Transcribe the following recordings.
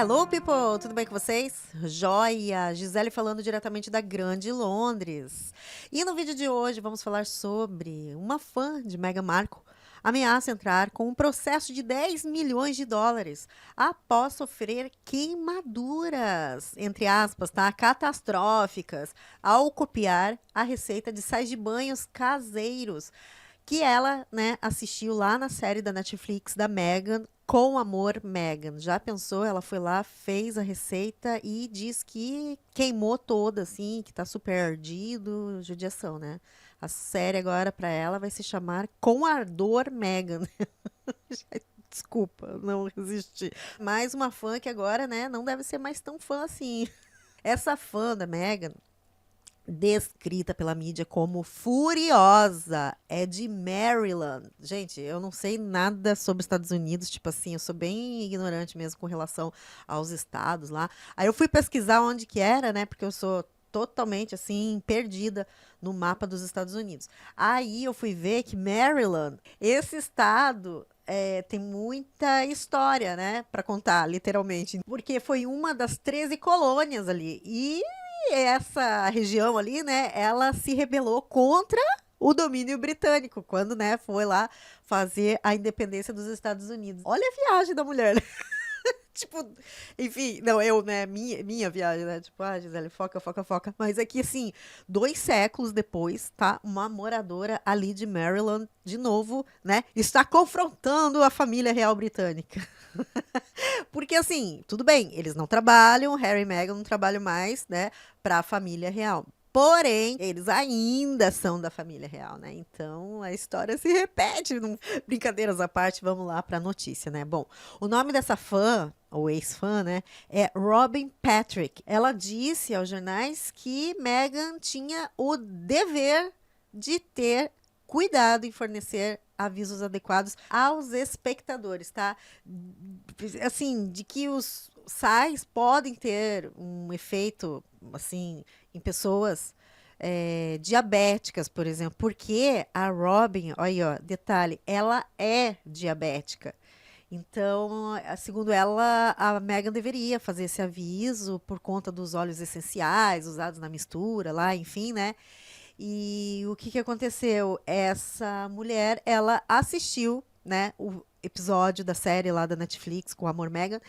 Hello, people! Tudo bem com vocês? Joia! Gisele falando diretamente da Grande Londres. E no vídeo de hoje vamos falar sobre uma fã de Meghan Markle ameaça entrar com um processo de 10 milhões de dólares após sofrer queimaduras, entre aspas, tá? Catastróficas, ao copiar a receita de sais de banhos caseiros que ela, né, assistiu lá na série da Netflix da Meghan, Com Amor Meghan. Já pensou? Ela foi lá, fez a receita e diz que queimou toda, assim, que tá super ardido, judiação, né? A série agora pra ela vai se chamar Com Ardor Meghan. Desculpa, não resisti. Mais uma fã que agora, né, não deve ser mais tão fã assim. Essa fã da Meghan, descrita pela mídia como furiosa, é de Maryland. Gente, eu não sei nada sobre os Estados Unidos, tipo assim, eu sou bem ignorante mesmo com relação aos estados lá. Aí eu fui pesquisar onde que era, né, porque eu sou totalmente assim perdida no mapa dos Estados Unidos. Aí eu fui ver que Maryland, esse estado tem muita história, né, para contar, literalmente, porque foi uma das 13 colônias ali. E essa região ali, né, ela se rebelou contra o domínio britânico, quando, né, foi lá fazer a independência dos Estados Unidos. Olha a viagem da mulher, né? Tipo, enfim, não, eu, né, minha viagem, né, tipo, Gisele, foca, foca, foca. Mas aqui, assim, 2 séculos depois, tá, uma moradora ali de Maryland, de novo, né, está confrontando a família real britânica. Porque assim, tudo bem, eles não trabalham, Harry e Meghan não trabalham mais, né, para a família real. Porém, eles ainda são da família real, né? Então a história se repete. Brincadeiras à parte, vamos lá para a notícia, né? Bom, o nome dessa fã, ou ex-fã, né, é Robin Patrick. Ela disse aos jornais que Meghan tinha o dever de ter cuidado em fornecer avisos adequados aos espectadores, tá? Assim, de que os sais podem ter um efeito, assim, em pessoas diabéticas, por exemplo, porque a Robin, olha aí, ó, detalhe, ela é diabética. Então, segundo ela, a Meghan deveria fazer esse aviso por conta dos óleos essenciais usados na mistura lá, enfim, né? E o que que aconteceu? Essa mulher, ela assistiu, né, o episódio da série lá da Netflix com Amor Meghan,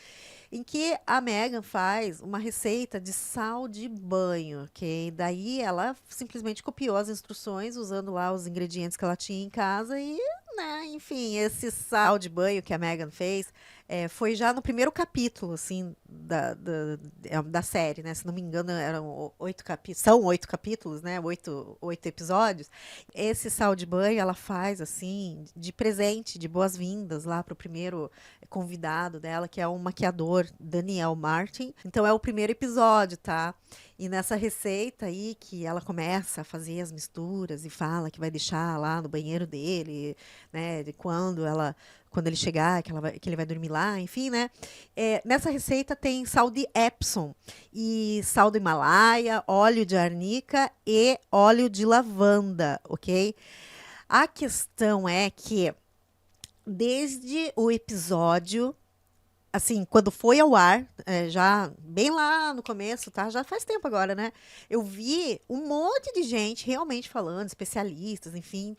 em que a Meghan faz uma receita de sal de banho, ok? Daí ela simplesmente copiou as instruções usando lá os ingredientes que ela tinha em casa e, né, enfim, esse sal de banho que a Meghan fez foi já no primeiro capítulo, assim, da série, né? Se não me engano, eram 8 capítulos, são 8 capítulos, né? Oito episódios. Esse sal de banho ela faz, assim, de presente, de boas-vindas lá pro primeiro convidado dela, que é um maquiador, Daniel Martin. Então é o primeiro episódio, tá? E nessa receita aí que ela começa a fazer as misturas e fala que vai deixar lá no banheiro dele, né? De quando ele chegar, que ele vai dormir lá, enfim, né? Nessa receita tem sal de Epsom e sal do Himalaia, óleo de arnica e óleo de lavanda, ok? A questão é que desde o episódio, assim, quando foi ao ar, já bem lá no começo, tá? Já faz tempo agora, né? Eu vi um monte de gente realmente falando, especialistas, enfim,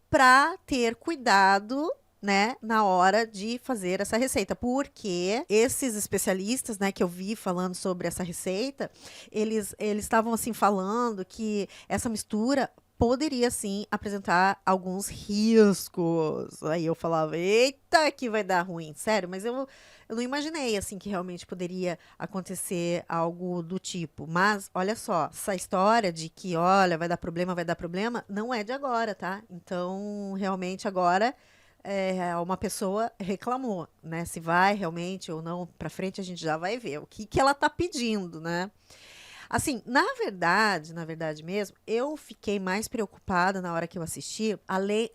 para ter cuidado, né, na hora de fazer essa receita, porque esses especialistas, né, que eu vi falando sobre essa receita, eles estavam assim falando que essa mistura poderia sim apresentar alguns riscos. Aí eu falava, eita, que vai dar ruim, sério, mas eu não imaginei assim que realmente poderia acontecer algo do tipo. Mas olha só, essa história de que, olha, vai dar problema, não é de agora, tá? Então, realmente agora uma pessoa reclamou, né? Se vai realmente ou não para frente, a gente já vai ver o que que ela tá pedindo, né? Assim, na verdade mesmo, eu fiquei mais preocupada na hora que eu assisti.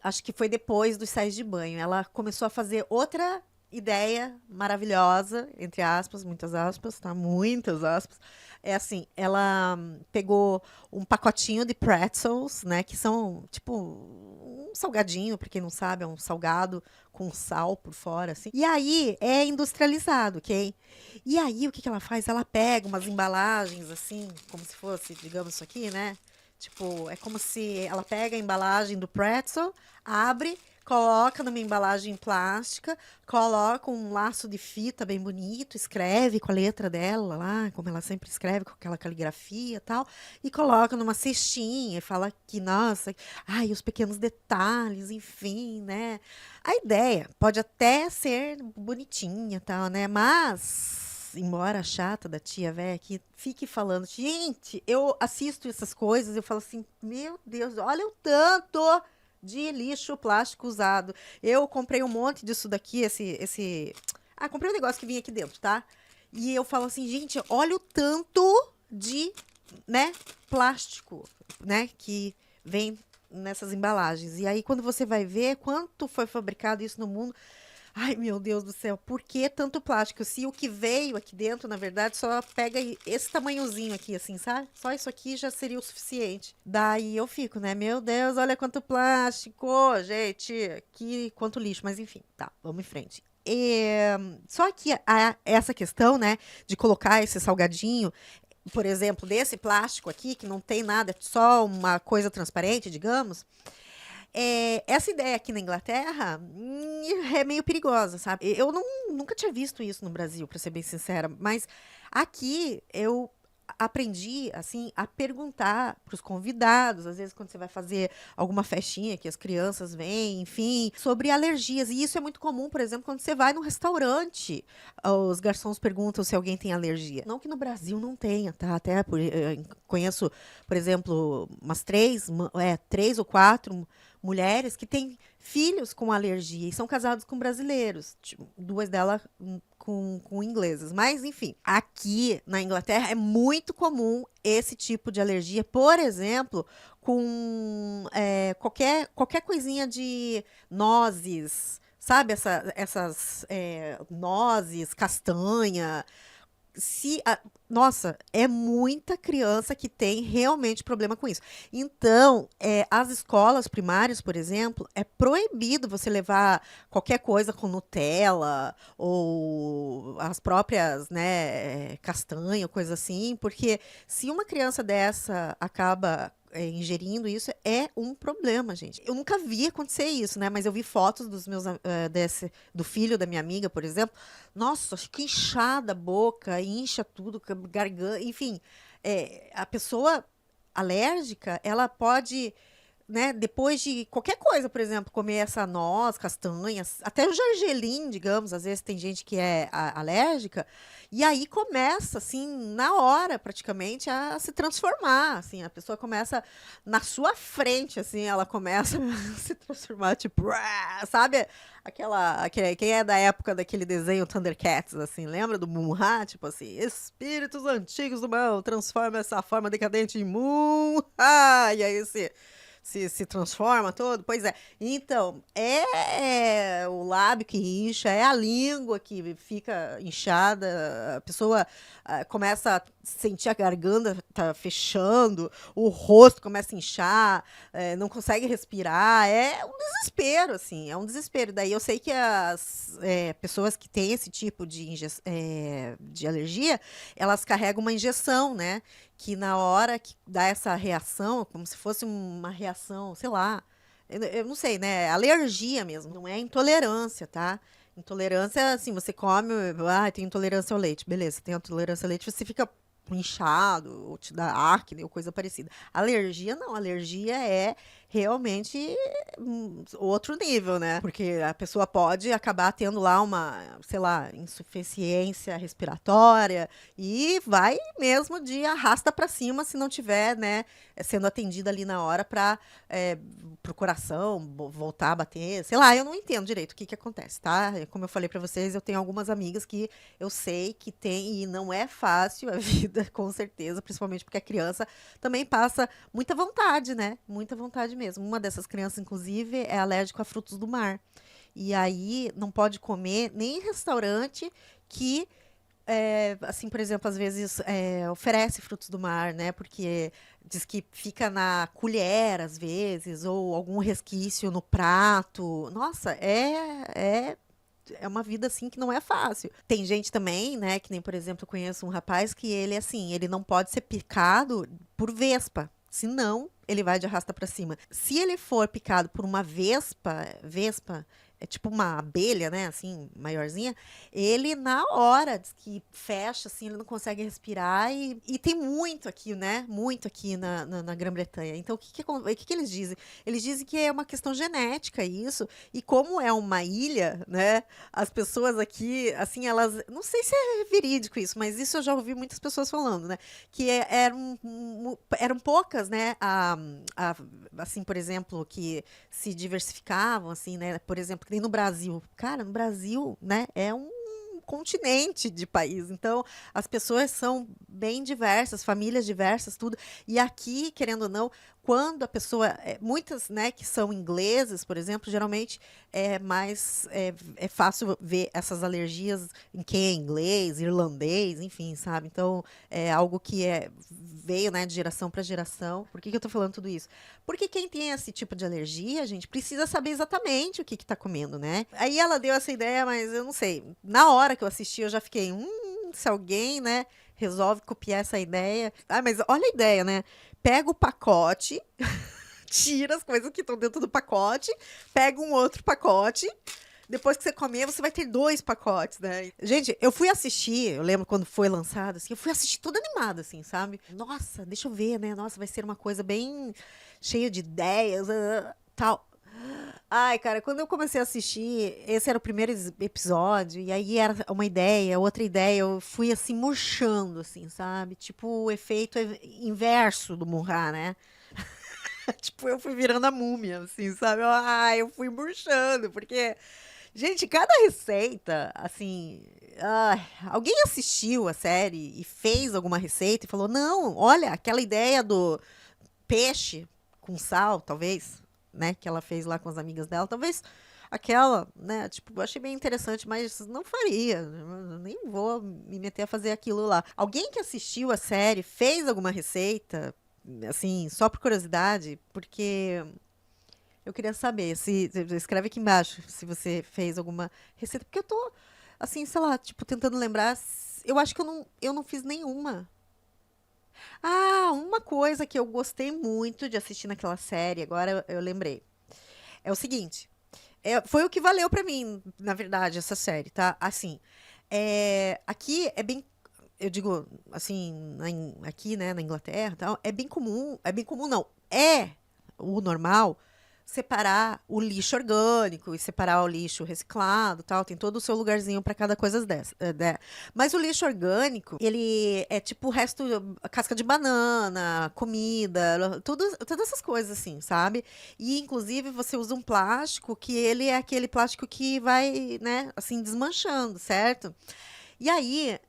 Acho que foi depois dos sais de banho. Ela começou a fazer outra ideia maravilhosa, entre aspas, muitas aspas, tá? Muitas aspas. É assim, ela pegou um pacotinho de pretzels, né? Que são, tipo, um salgadinho, pra quem não sabe, é um salgado com sal por fora, assim. E aí, é industrializado, ok? E aí, o que que ela faz? Ela pega umas embalagens, assim, como se fosse, digamos, isso aqui, né? Tipo, é como se ela pega a embalagem do pretzel, abre, coloca numa embalagem plástica, coloca um laço de fita bem bonito, escreve com a letra dela lá, como ela sempre escreve, com aquela caligrafia e tal, e coloca numa cestinha e fala que, nossa, ai, os pequenos detalhes, enfim, né? A ideia pode até ser bonitinha e tal, né? Mas, embora a chata da tia velha que fique falando, gente, eu assisto essas coisas, eu falo assim, meu Deus, olha o tanto de lixo plástico usado. Eu comprei um monte disso daqui, comprei um negócio que vinha aqui dentro, tá? E eu falo assim, gente, olha o tanto de, né, plástico, né, que vem nessas embalagens. E aí, quando você vai ver quanto foi fabricado isso no mundo, ai, meu Deus do céu, por que tanto plástico? Se o que veio aqui dentro, na verdade, só pega esse tamanhozinho aqui, assim, sabe? Só isso aqui já seria o suficiente. Daí eu fico, né? Meu Deus, olha quanto plástico, gente, que quanto lixo. Mas enfim, tá, vamos em frente. Só que essa questão, né, de colocar esse salgadinho, por exemplo, desse plástico aqui, que não tem nada, é só uma coisa transparente, digamos, essa ideia aqui na Inglaterra é meio perigosa, sabe? Eu nunca tinha visto isso no Brasil, para ser bem sincera, mas aqui eu aprendi assim a perguntar para os convidados, às vezes quando você vai fazer alguma festinha que as crianças vêm, enfim, sobre alergias. E isso é muito comum, por exemplo, quando você vai num restaurante, os garçons perguntam se alguém tem alergia. Não que no Brasil não tenha, tá? Até conheço, por exemplo, umas três ou quatro mulheres que têm filhos com alergia e são casados com brasileiros. Tipo, duas delas com ingleses. Mas, enfim, aqui na Inglaterra é muito comum esse tipo de alergia, por exemplo, com qualquer coisinha de nozes, sabe? Essas nozes, castanha, se a- nossa, é muita criança que tem realmente problema com isso. Então, as escolas primárias, por exemplo, é proibido você levar qualquer coisa com Nutella ou as próprias, né, castanha, coisa assim, porque se uma criança dessa acaba ingerindo isso, é um problema, gente. Eu nunca vi acontecer isso, né? Mas eu vi fotos dos meus, do filho da minha amiga, por exemplo. Nossa, fica inchada a boca, incha tudo, garganta, enfim. A pessoa alérgica, ela pode, né, depois de qualquer coisa, por exemplo, comer essa noz, castanhas, até o gergelim, digamos, às vezes tem gente que é alérgica, e aí começa, assim, na hora, praticamente, a se transformar, assim, a pessoa começa na sua frente, assim, ela começa a se transformar, tipo, sabe? Quem é da época daquele desenho Thundercats, assim, lembra do Moon-Ha? Tipo assim, espíritos antigos do mal, transforma essa forma decadente em Moon-Ha! E aí se transforma todo? Pois é. Então, é o lábio que incha, é a língua que fica inchada, a pessoa começa a sentir a garganta tá fechando, o rosto começa a inchar, não consegue respirar, é um desespero, assim, é um desespero. Daí eu sei que as pessoas que têm esse tipo de alergia, elas carregam uma injeção, né? Que na hora que dá essa reação, como se fosse uma reação, sei lá, eu não sei, né? Alergia mesmo, não é intolerância, tá? Intolerância, assim, você come, tem intolerância ao leite, beleza, tem intolerância ao leite, você fica inchado, ou te dá acne, ou coisa parecida. Alergia, não, alergia é realmente outro nível, né? Porque a pessoa pode acabar tendo lá uma, sei lá, insuficiência respiratória e vai mesmo de arrasta para cima se não tiver, né, sendo atendida ali na hora para pro coração voltar a bater, sei lá, eu não entendo direito o que que acontece, tá? Como eu falei para vocês, eu tenho algumas amigas que eu sei que tem e não é fácil a vida, com certeza, principalmente porque a criança também passa muita vontade, né? Muita vontade mesmo. Uma dessas crianças, inclusive, é alérgica a frutos do mar. E aí não pode comer nem em restaurante que assim, por exemplo, às vezes oferece frutos do mar, né? Porque diz que fica na colher, às vezes, ou algum resquício no prato. Nossa, é uma vida assim que não é fácil. Tem gente também, né, que nem, por exemplo, eu conheço um rapaz que ele assim, ele não pode ser picado por vespa. Senão, ele vai de arrasta pra cima. Se ele for picado por uma vespa é tipo uma abelha, né, assim, maiorzinha, ele na hora diz que fecha, assim, ele não consegue respirar e tem muito aqui, né, muito aqui na Grã-Bretanha. Então, o que eles dizem? Eles dizem que é uma questão genética isso, e como é uma ilha, né, as pessoas aqui, assim, elas, não sei se é verídico isso, mas isso eu já ouvi muitas pessoas falando, né, que eram poucas, né, assim, por exemplo, que se diversificavam, assim, né? Por exemplo, que nem no Brasil. Cara, no Brasil, né, é um continente de país. Então, as pessoas são bem diversas, famílias diversas, tudo. E aqui, querendo ou não, quando a pessoa, muitas, né, que são ingleses, por exemplo, geralmente é fácil ver essas alergias em quem é inglês, irlandês, enfim, sabe? Então, é algo que veio, né, de geração para geração. Por que eu tô falando tudo isso? Porque quem tem esse tipo de alergia, gente, precisa saber exatamente o que tá comendo, né? Aí ela deu essa ideia, mas eu não sei. Na hora que eu assisti, eu já fiquei, se alguém, né, resolve copiar essa ideia. Ah, mas olha a ideia, né? Pega o pacote, tira as coisas que estão dentro do pacote, pega um outro pacote. Depois que você comer, você vai ter 2 pacotes, né? Gente, eu fui assistir, eu lembro quando foi lançado, assim, eu fui assistir toda animada, assim, sabe? Nossa, deixa eu ver, né? Nossa, vai ser uma coisa bem cheia de ideias, tal. Ai, cara, quando eu comecei a assistir, esse era o primeiro episódio, e aí era uma ideia, outra ideia, eu fui assim murchando, assim, sabe? Tipo o efeito inverso do murrar, né? Tipo, eu fui virando a múmia, assim, sabe? Eu fui murchando, porque, gente, cada receita, assim. Alguém assistiu a série e fez alguma receita e falou: não, olha, aquela ideia do peixe com sal, talvez, né? Que ela fez lá com as amigas dela, talvez aquela, né? Tipo, eu achei bem interessante, mas não faria. Eu nem vou me meter a fazer aquilo lá. Alguém que assistiu a série fez alguma receita, assim, só por curiosidade, porque eu queria saber se escreve aqui embaixo se você fez alguma receita, porque eu tô assim, sei lá, tipo, tentando lembrar. Eu acho que eu não fiz nenhuma. Ah, uma coisa que eu gostei muito de assistir naquela série, agora eu lembrei. É o seguinte, foi o que valeu pra mim, na verdade, essa série, tá? Assim, aqui é bem, eu digo, assim, aqui, né, na Inglaterra, e tal, é bem comum não, é o normal separar o lixo orgânico e separar o lixo reciclado, tal, tem todo o seu lugarzinho para cada coisa dessa, né? Mas o lixo orgânico, ele é tipo o resto, casca de banana, comida, todas essas coisas assim, sabe? E inclusive você usa um plástico que ele é aquele plástico que vai, né, assim, desmanchando, certo? E aí,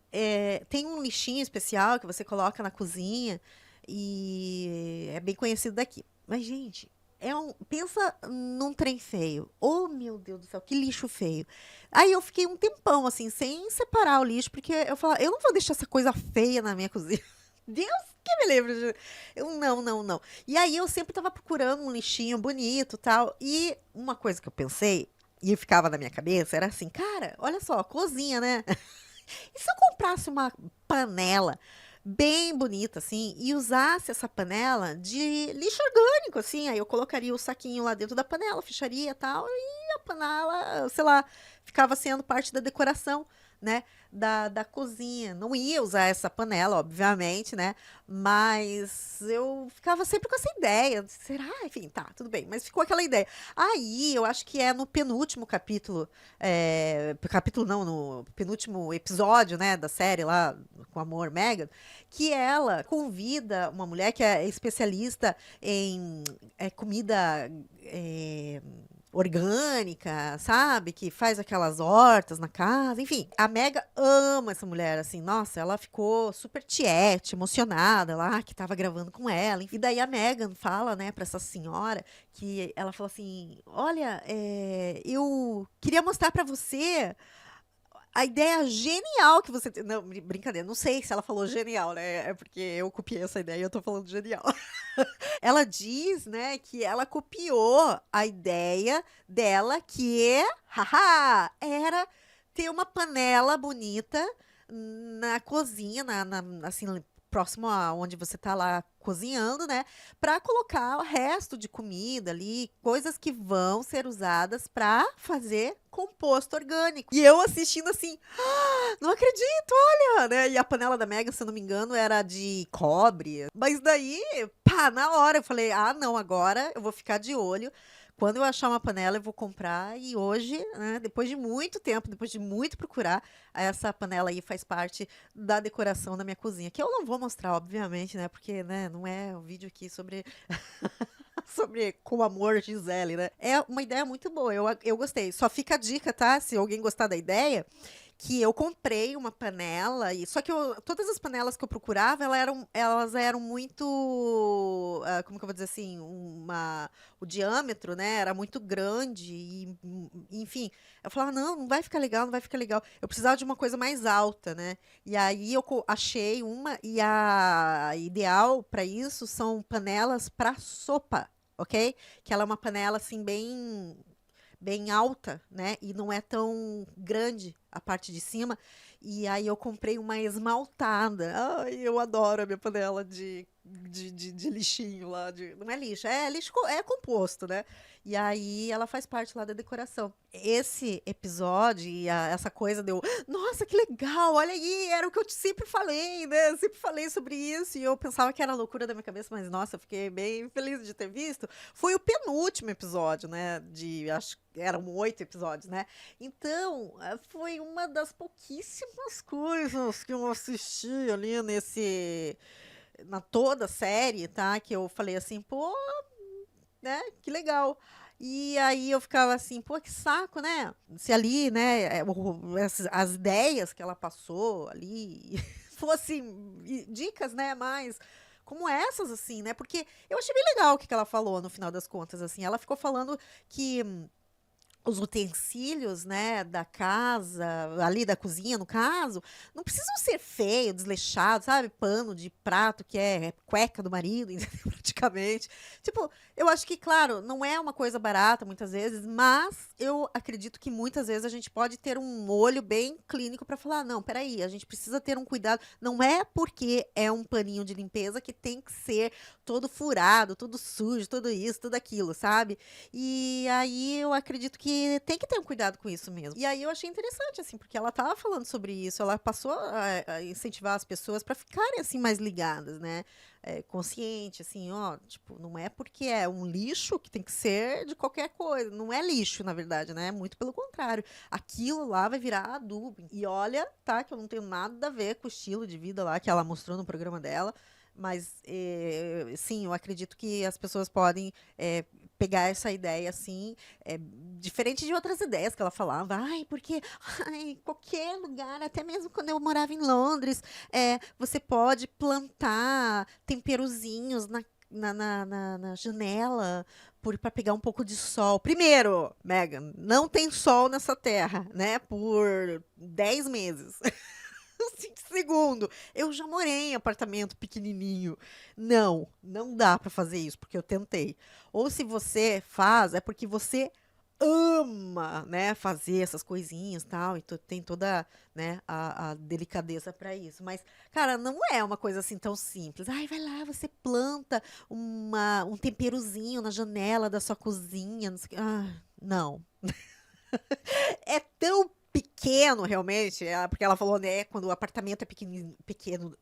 tem um lixinho especial que você coloca na cozinha e é bem conhecido daqui. Mas, gente, pensa num trem feio. Oh, meu Deus do céu, que lixo feio. Aí eu fiquei um tempão, assim, sem separar o lixo, porque eu falava, eu não vou deixar essa coisa feia na minha cozinha. Deus que me livre. Eu, não, não, não. E aí eu sempre tava procurando um lixinho bonito, tal. E uma coisa que eu pensei, e ficava na minha cabeça, era assim, cara, olha só, cozinha, né? E se eu comprasse uma panela bem bonita, assim, e usasse essa panela de lixo orgânico, assim, aí eu colocaria o saquinho lá dentro da panela, fecharia e tal, e a panela, sei lá, ficava sendo parte da decoração, né, da cozinha. Não ia usar essa panela, obviamente, né, mas eu ficava sempre com essa ideia. Será? Enfim, tá, tudo bem, mas ficou aquela ideia. Aí, eu acho que é no penúltimo capítulo, capítulo não, no penúltimo episódio, né, da série lá, com Amor, Megan, que ela convida uma mulher que é especialista em comida. orgânica, sabe? Que faz aquelas hortas na casa. Enfim, a Mega ama essa mulher, assim. Nossa, ela ficou super tiete, emocionada lá, que tava gravando com ela. E daí a Megan fala, né, pra essa senhora, que ela falou assim: Olha, eu queria mostrar pra você a ideia genial que você tem. Não, brincadeira, não sei se ela falou genial, né? É porque eu copiei essa ideia e eu tô falando genial. Ela diz, né, que ela copiou a ideia dela, que, haha, era ter uma panela bonita na cozinha, assim, próximo a onde você tá lá cozinhando, né, para colocar o resto de comida ali, coisas que vão ser usadas para fazer composto orgânico. E eu assistindo assim, não acredito, olha, né? E a panela da Mega, se eu não me engano, era de cobre. Mas daí, pá, na hora eu falei: ah, não, agora eu vou ficar de olho. Quando eu achar uma panela, eu vou comprar. E hoje, né, depois de muito tempo, depois de muito procurar, essa panela aí faz parte da decoração da minha cozinha. Que eu não vou mostrar, obviamente, né? Porque, né, não é um vídeo aqui sobre sobre Com Amor, Gisele, né? É uma ideia muito boa, eu gostei. Só fica a dica, tá? Se alguém gostar da ideia, que eu comprei uma panela, só que todas as panelas que eu procurava, elas eram muito, como que eu vou dizer assim, o diâmetro, né, era muito grande, enfim, eu falava, não, não vai ficar legal, não vai ficar legal. Eu precisava de uma coisa mais alta, né? E aí eu achei uma, e a ideal para isso são panelas para sopa, ok? Que ela é uma panela assim bem alta, né? E não é tão grande a parte de cima. E aí eu comprei uma esmaltada. Ai, eu adoro a minha panela de lixinho lá. Não é lixo, é lixo, é composto, né? E aí ela faz parte lá da decoração. Esse episódio e essa coisa deu, nossa, que legal, olha aí, era o que eu sempre falei, né? Eu sempre falei sobre isso e eu pensava que era loucura da minha cabeça, mas nossa, eu fiquei bem feliz de ter visto. Foi o penúltimo episódio, né? Acho que eram 8 episódios, né? Então, foi uma das pouquíssimas coisas que eu assisti ali na toda a série, tá? Que eu falei assim, pô, né? Que legal. E aí eu ficava assim, pô, que saco, né? Se ali, né, as ideias que ela passou ali fossem dicas, né, mais como essas, assim, né? Porque eu achei bem legal o que ela falou no final das contas, assim. Ela ficou falando que os utensílios, né, da casa, ali da cozinha, no caso, não precisam ser feios, desleixados, sabe? Pano de prato que é cueca do marido, entendeu? Praticamente. Tipo, eu acho que, claro, não é uma coisa barata muitas vezes, mas eu acredito que muitas vezes a gente pode ter um olho bem clínico para falar, não, peraí, a gente precisa ter um cuidado. Não é porque é um paninho de limpeza que tem que ser todo furado, todo sujo, tudo isso, tudo aquilo, sabe? E aí eu acredito que tem que ter um cuidado com isso mesmo. E aí eu achei interessante, assim, porque ela tava falando sobre isso, ela passou a incentivar as pessoas para ficarem, assim, mais ligadas, né? Consciente, assim, ó, tipo, não é porque é um lixo que tem que ser de qualquer coisa. Não é lixo, na verdade, né? Muito pelo contrário. Aquilo lá vai virar adubo. E olha, tá, que eu não tenho nada a ver com o estilo de vida lá que ela mostrou no programa dela. Mas, sim, eu acredito que as pessoas podem pegar essa ideia, assim, diferente de outras ideias que ela falava. Ai, porque qualquer lugar, até mesmo quando eu morava em Londres, você pode plantar temperozinhos na janela para pegar um pouco de sol. Primeiro, Megan, não tem sol nessa terra, né? Por 10 meses. Assim, segundo, eu já morei em apartamento pequenininho. Não, não dá para fazer isso, porque eu tentei. Ou se você faz, é porque você ama, né, fazer essas coisinhas, tal, e tem toda, né, a delicadeza para isso. Mas, cara, não é uma coisa assim tão simples. Ai, vai lá, você planta um temperozinho na janela da sua cozinha, não sei o quê. Ah, não. É tão pequeno, realmente, porque ela falou, né, quando o apartamento é pequeno,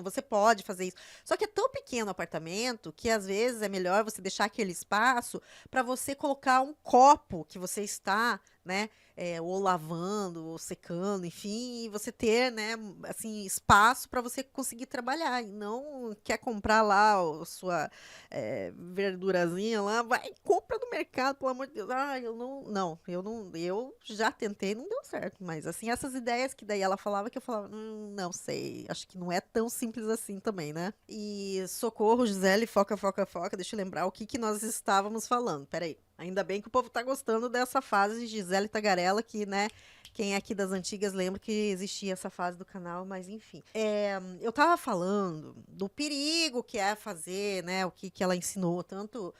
você pode fazer isso. Só que é tão pequeno o apartamento que às vezes é melhor você deixar aquele espaço para você colocar um copo que você está, né, ou lavando, ou secando, enfim, e você ter, né, assim, espaço para você conseguir trabalhar. E não quer comprar lá a sua verdurazinha lá, vai e compra no mercado, pelo amor de Deus. Ah, eu já tentei, não deu certo. Mas, assim, essas ideias que daí ela falava, que eu falava, não sei, acho que não é tão simples assim também, né? E socorro, Gisele, foca, foca, foca, deixa eu lembrar o que que nós estávamos falando. Peraí. Ainda bem que o povo tá gostando dessa fase de Gisele Tagarela, que, né, quem é aqui das antigas lembra que existia essa fase do canal, mas enfim. Eu tava falando do perigo que é fazer, né, o que, que ela ensinou, tanto,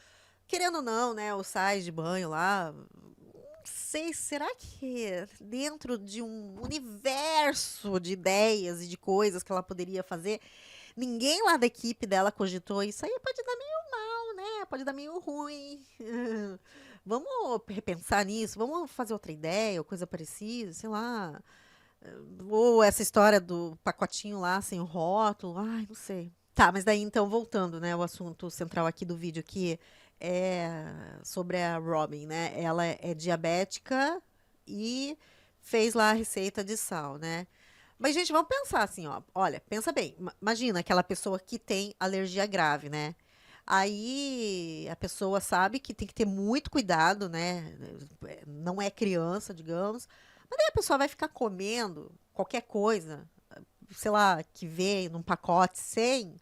querendo ou não, né, os sais de banho lá. Não sei, será que dentro de um universo de ideias e de coisas que ela poderia fazer, ninguém lá da equipe dela cogitou isso aí pode dar meio mal, né? Pode dar meio ruim. Vamos repensar nisso, vamos fazer outra ideia ou coisa parecida, sei lá. Ou essa história do pacotinho lá sem o rótulo, ai, não sei. Tá, mas daí então, voltando, né, o assunto central aqui do vídeo, que é sobre a Robin, né? Ela é diabética e fez lá a receita de sal, né? Mas, gente, vamos pensar assim, ó. Olha, pensa bem. Imagina aquela pessoa que tem alergia grave, né? Aí a pessoa sabe que tem que ter muito cuidado, né? Não é criança, digamos. Mas daí a pessoa vai ficar comendo qualquer coisa, sei lá, que vem num pacote sem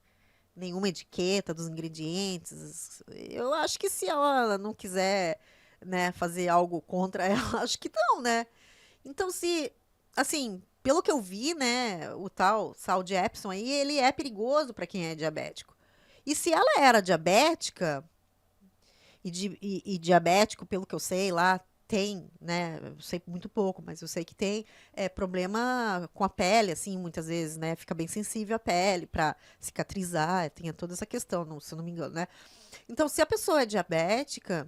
nenhuma etiqueta dos ingredientes. Eu acho que se ela não quiser, né, fazer algo contra ela, acho que não, né? Então, se, assim, pelo que eu vi, né, o tal sal de Epsom aí, ele é perigoso para quem é diabético. E se ela era diabética, e diabético, pelo que eu sei, lá tem, né, eu sei muito pouco, mas eu sei que tem problema com a pele, assim, muitas vezes, né, fica bem sensível à pele para cicatrizar, tem toda essa questão, se eu não me engano, né. Então, se a pessoa é diabética,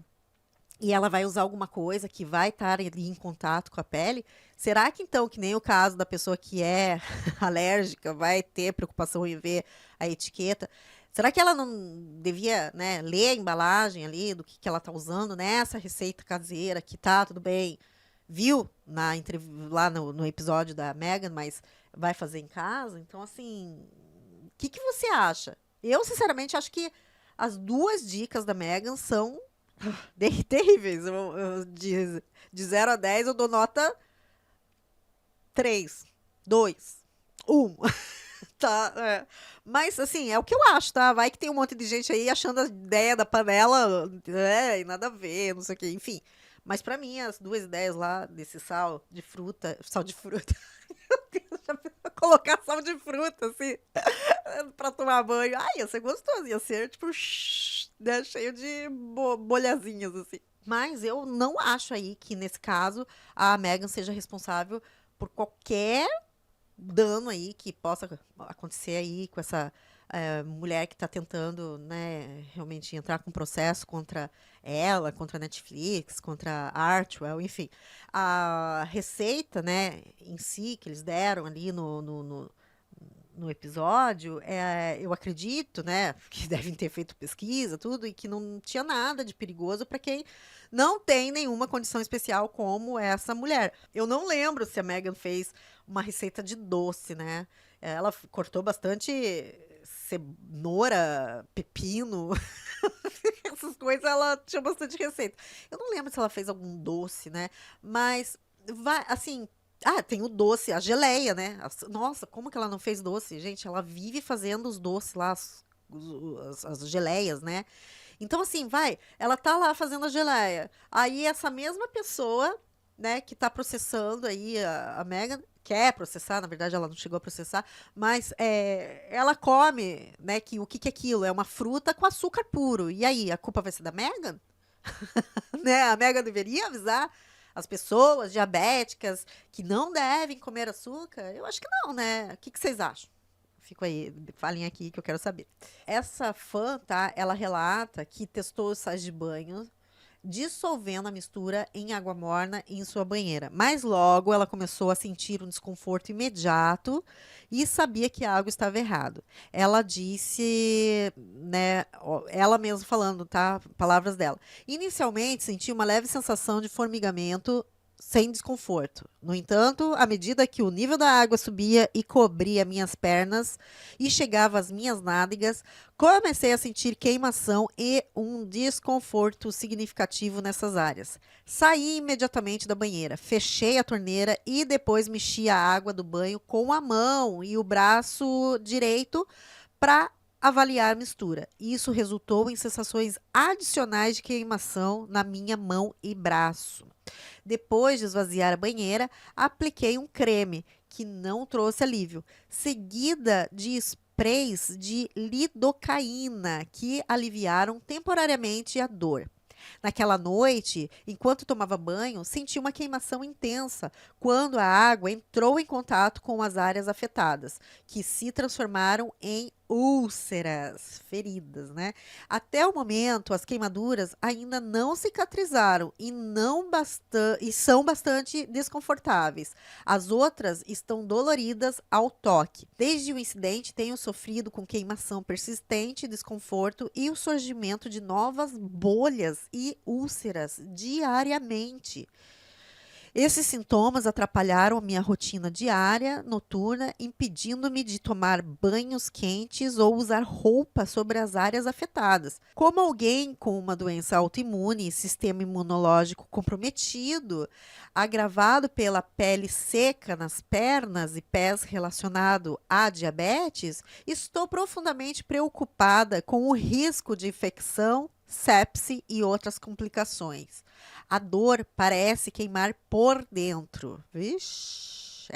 e ela vai usar alguma coisa que vai estar ali em contato com a pele, será que então, que nem o caso da pessoa que é alérgica, vai ter preocupação em ver a etiqueta? Será que ela não devia, né, ler a embalagem ali do que ela está usando nessa receita caseira que tá, tudo bem, viu lá no episódio da Megan, mas vai fazer em casa? Então, assim, o que que você acha? Eu, sinceramente, acho que as duas dicas da Megan são terríveis. De 0 a 10 eu dou nota 3, 2, 1. Tá, mas, assim, é o que eu acho, tá? Vai que tem um monte de gente aí achando a ideia da panela, e nada a ver, não sei o que, enfim. Mas pra mim, as duas ideias lá desse sal de fruta, meu Deus, já pensou colocar sal de fruta, assim, pra tomar banho. Ai, ia ser gostoso, ia ser, tipo, né, cheio de bolhazinhas, assim. Mas eu não acho aí que, nesse caso, a Megan seja responsável por qualquer dano aí que possa acontecer aí com essa mulher que está tentando, né, realmente entrar com processo contra ela, contra a Netflix, contra a Artwell, enfim. A receita, né, em si, que eles deram ali no episódio, eu acredito, né, que devem ter feito pesquisa, tudo, e que não tinha nada de perigoso para quem não tem nenhuma condição especial como essa mulher. Eu não lembro se a Megan fez uma receita de doce, né? Ela cortou bastante cenoura, pepino, essas coisas, ela tinha bastante receita. Eu não lembro se ela fez algum doce, né? Mas vai, assim, tem o doce, a geleia, né? Nossa, como que ela não fez doce? Gente, ela vive fazendo os doces lá, as geleias, né? Então, assim, vai, ela tá lá fazendo a geleia. Aí, essa mesma pessoa, né, que tá processando aí a Megan, quer processar, na verdade, ela não chegou a processar, mas ela come, né, que o que que é aquilo? É uma fruta com açúcar puro. E aí, a culpa vai ser da Megan? Né? A Megan deveria avisar as pessoas diabéticas que não devem comer açúcar? Eu acho que não, né? O que que vocês acham? Fico aí, falem aqui que eu quero saber. Essa fã, tá? Ela relata que testou os sais de banho dissolvendo a mistura em água morna em sua banheira. Mas logo ela começou a sentir um desconforto imediato e sabia que algo estava errado. Ela disse, né, ela mesma falando, tá? Palavras dela. Inicialmente senti uma leve sensação de formigamento sem desconforto. No entanto, à medida que o nível da água subia e cobria minhas pernas e chegava às minhas nádegas, comecei a sentir queimação e um desconforto significativo nessas áreas. Saí imediatamente da banheira, fechei a torneira e depois mexi a água do banho com a mão e o braço direito para avaliar a mistura. Isso resultou em sensações adicionais de queimação na minha mão e braço. Depois de esvaziar a banheira, apliquei um creme que não trouxe alívio, seguida de sprays de lidocaína que aliviaram temporariamente a dor. Naquela noite, enquanto tomava banho, senti uma queimação intensa quando a água entrou em contato com as áreas afetadas, que se transformaram em úlceras, feridas, né? Até o momento, as queimaduras ainda não cicatrizaram e são bastante desconfortáveis. As outras estão doloridas ao toque. Desde o incidente, tenho sofrido com queimação persistente, desconforto e o surgimento de novas bolhas e úlceras diariamente. Esses sintomas atrapalharam a minha rotina diária, noturna, impedindo-me de tomar banhos quentes ou usar roupa sobre as áreas afetadas. Como alguém com uma doença autoimune e sistema imunológico comprometido, agravado pela pele seca nas pernas e pés relacionado à diabetes, estou profundamente preocupada com o risco de infecção, sepse e outras complicações. A dor parece queimar por dentro. Vixe,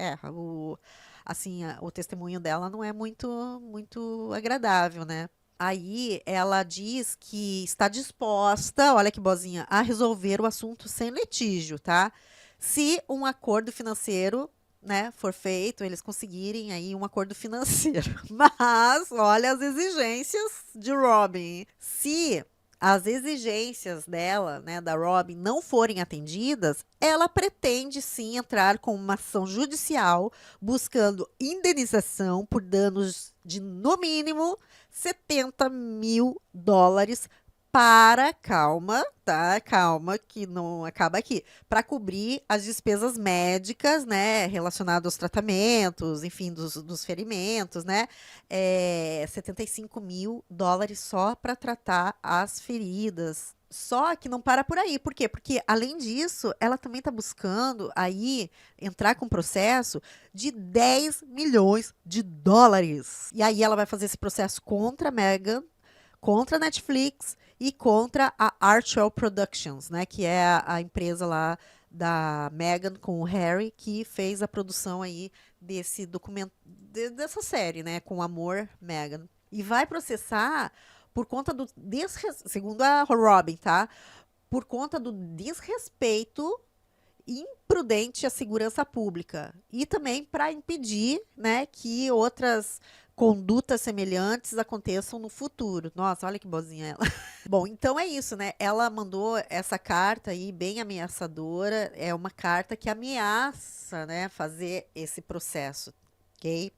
o testemunho dela não é muito agradável, né? Aí ela diz que está disposta, olha que bozinha, a resolver o assunto sem litígio, tá? Se um acordo financeiro, né, for feito, eles conseguirem aí um acordo financeiro. Mas olha as exigências de Robin. Se as exigências dela, né, da Robin, não forem atendidas, ela pretende sim entrar com uma ação judicial buscando indenização por danos de no mínimo US$ 70.000 para, calma, tá? Calma, que não acaba aqui, para cobrir as despesas médicas, né, relacionadas aos tratamentos, enfim, dos ferimentos, né? US$ 75.000 só para tratar as feridas. Só que não para por aí. Por quê? Porque, além disso, ela também está buscando aí entrar com processo de US$ 10 milhões. E aí ela vai fazer esse processo contra a Meghan, contra a Netflix e contra a Archwell Productions, né, que é a empresa lá da Meghan com o Harry, que fez a produção aí desse documento, dessa série, né, com Amor, Meghan. E vai processar por conta do segundo a Robin, tá? Por conta do desrespeito imprudente à segurança pública e também para impedir, né, que outras condutas semelhantes aconteçam no futuro. Nossa, olha que boazinha ela. Bom, então é isso, né? Ela mandou essa carta aí bem ameaçadora, é uma carta que ameaça, né, fazer esse processo. Ok?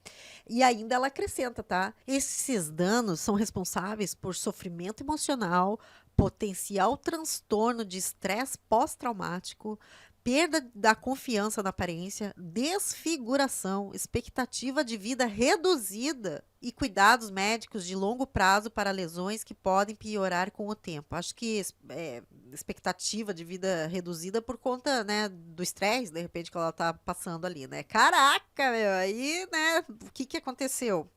E ainda ela acrescenta, tá? Esses danos são responsáveis por sofrimento emocional, potencial transtorno de estresse pós-traumático, perda da confiança na aparência, desfiguração, expectativa de vida reduzida e cuidados médicos de longo prazo para lesões que podem piorar com o tempo. Acho que expectativa de vida reduzida por conta, né, do estresse, de repente, que ela tá passando ali, né? Caraca, meu, aí, né, o que aconteceu?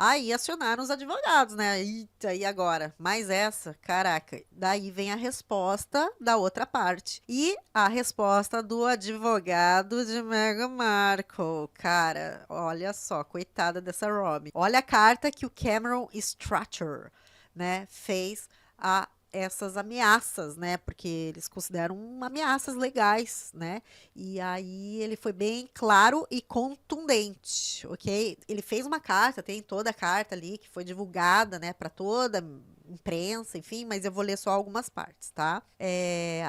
Aí acionaram os advogados, né? Eita, e agora? Mais essa? Caraca. Daí vem a resposta da outra parte. E a resposta do advogado de Meghan Markle. Cara, olha só, coitada dessa Robin. Olha a carta que o Cameron Stracher, né, fez a essas ameaças, né? Porque eles consideram ameaças legais, né? E aí ele foi bem claro e contundente, ok? Ele fez uma carta, tem toda a carta ali que foi divulgada, né, para toda a imprensa, enfim, mas eu vou ler só algumas partes, tá?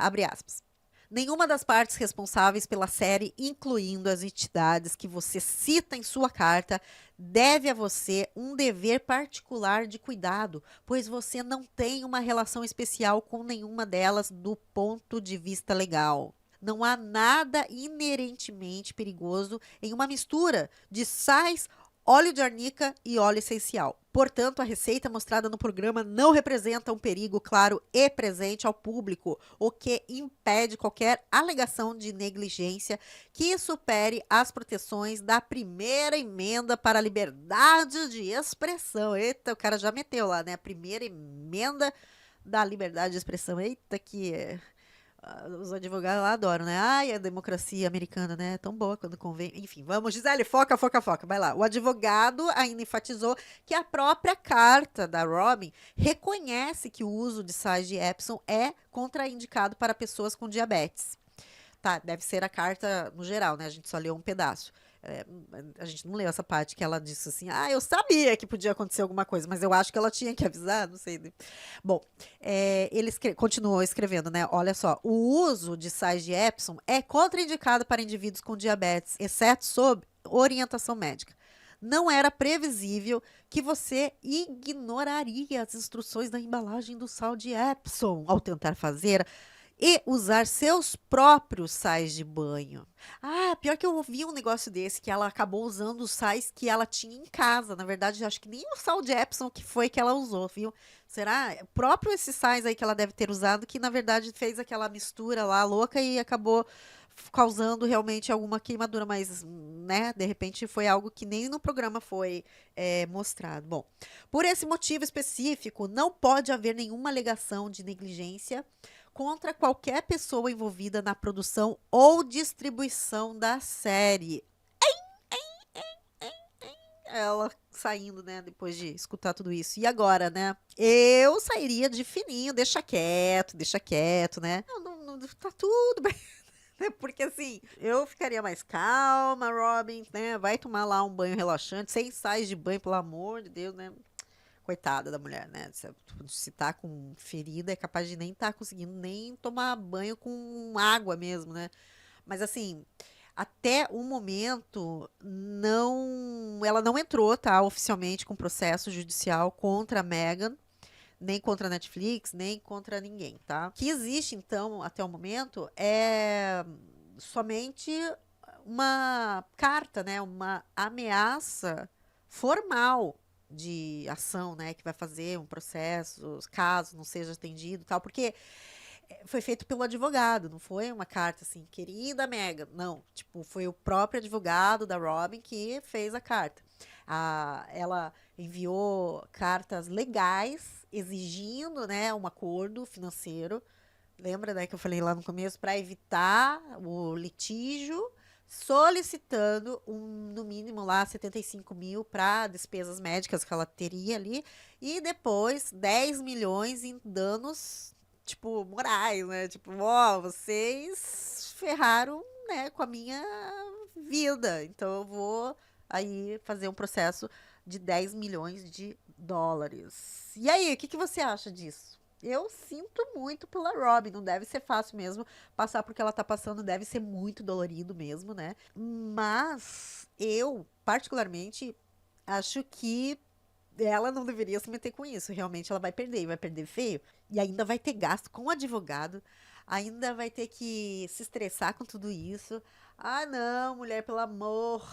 Abre aspas. Nenhuma das partes responsáveis pela série, incluindo as entidades que você cita em sua carta, deve a você um dever particular de cuidado, pois você não tem uma relação especial com nenhuma delas do ponto de vista legal. Não há nada inerentemente perigoso em uma mistura de sais, óleo de arnica e óleo essencial. Portanto, a receita mostrada no programa não representa um perigo claro e presente ao público, o que impede qualquer alegação de negligência que supere as proteções da primeira emenda para a liberdade de expressão. Eita, o cara já meteu lá, né? A primeira emenda da liberdade de expressão. Eita, os advogados lá adoram, né? Ai, a democracia americana, né? É tão boa quando convém. Enfim, vamos, Gisele, foca, foca, foca. Vai lá. O advogado ainda enfatizou que a própria carta da Robin reconhece que o uso de sais de Epsom é contraindicado para pessoas com diabetes. Tá, deve ser a carta no geral, né? A gente só leu um pedaço. É, a gente não leu essa parte que ela disse assim, eu sabia que podia acontecer alguma coisa, mas eu acho que ela tinha que avisar, não sei. Bom, ele continuou escrevendo, né? Olha só, o uso de sais de Epsom é contraindicado para indivíduos com diabetes, exceto sob orientação médica. Não era previsível que você ignoraria as instruções da embalagem do sal de Epsom ao tentar fazer e usar seus próprios sais de banho. Pior que eu ouvi um negócio desse, que ela acabou usando os sais que ela tinha em casa. Na verdade, acho que nem o sal de Epsom que foi que ela usou, viu? Será? Próprio esses sais aí que ela deve ter usado, que na verdade fez aquela mistura lá louca e acabou causando realmente alguma queimadura, mas, né, de repente foi algo que nem no programa foi mostrado. Bom, por esse motivo específico, não pode haver nenhuma alegação de negligência contra qualquer pessoa envolvida na produção ou distribuição da série. Ela saindo, né, depois de escutar tudo isso. E agora, né? Eu sairia de fininho, deixa quieto, né? Tá tudo bem. Porque assim, eu ficaria mais calma, Robin, né? Vai tomar lá um banho relaxante, sem sais de banho, pelo amor de Deus, né? Coitada da mulher, né? Se tá com ferida, é capaz de nem tá conseguindo nem tomar banho com água mesmo, né? Mas assim, até o momento, ela não entrou, tá, oficialmente com processo judicial contra a Meghan, nem contra a Netflix, nem contra ninguém, tá? O que existe, então, até o momento, é somente uma carta, né? Uma ameaça formal de ação, né, que vai fazer um processo, caso não seja atendido, tal, porque foi feito pelo advogado, não foi uma carta assim, querida Meghan, não, tipo, foi o próprio advogado da Robin que fez a carta. Ela enviou cartas legais exigindo, né, um acordo financeiro. Lembra, né, que eu falei lá no começo, para evitar o litígio, solicitando no mínimo lá 75 mil para despesas médicas que ela teria ali, e depois 10 milhões em danos, tipo, morais, né? Tipo, vocês ferraram, né, com a minha vida, então eu vou aí fazer um processo de 10 milhões de dólares. E aí, o que você acha disso? Eu sinto muito pela Robin, não deve ser fácil mesmo passar por que ela tá passando, deve ser muito dolorido mesmo, né? Mas eu, particularmente, acho que ela não deveria se meter com isso. Realmente ela vai perder, e vai perder feio. E ainda vai ter gasto com o advogado, ainda vai ter que se estressar com tudo isso. Não, mulher, pelo amor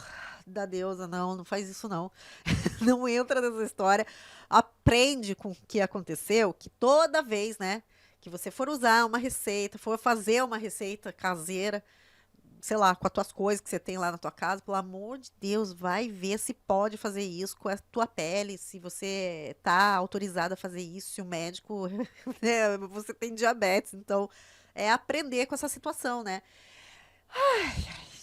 da deusa, não faz isso não. Não entra nessa história. Aprende com o que aconteceu, que toda vez, né, que você for usar uma receita, for fazer uma receita caseira, sei lá, com as tuas coisas que você tem lá na tua casa, pelo amor de Deus, vai ver se pode fazer isso com a tua pele, se você tá autorizado a fazer isso, se o médico, né, você tem diabetes, então é aprender com essa situação, né?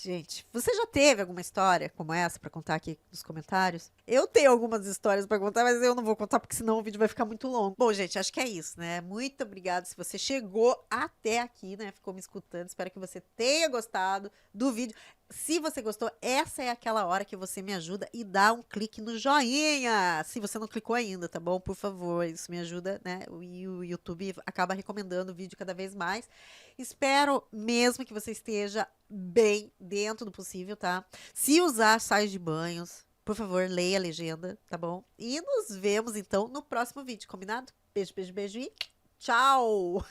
Gente, você já teve alguma história como essa pra contar aqui nos comentários? Eu tenho algumas histórias pra contar, mas eu não vou contar porque senão o vídeo vai ficar muito longo. Bom, gente, acho que é isso, né? Muito obrigada se você chegou até aqui, né? Ficou me escutando. Espero que você tenha gostado do vídeo. Se você gostou, essa é aquela hora que você me ajuda e dá um clique no joinha. Se você não clicou ainda, tá bom? Por favor, isso me ajuda, né? E o YouTube acaba recomendando o vídeo cada vez mais. Espero mesmo que você esteja bem dentro do possível, tá? Se usar sais de banhos, por favor, leia a legenda, tá bom? E nos vemos então no próximo vídeo, combinado? Beijo, beijo, beijo e tchau!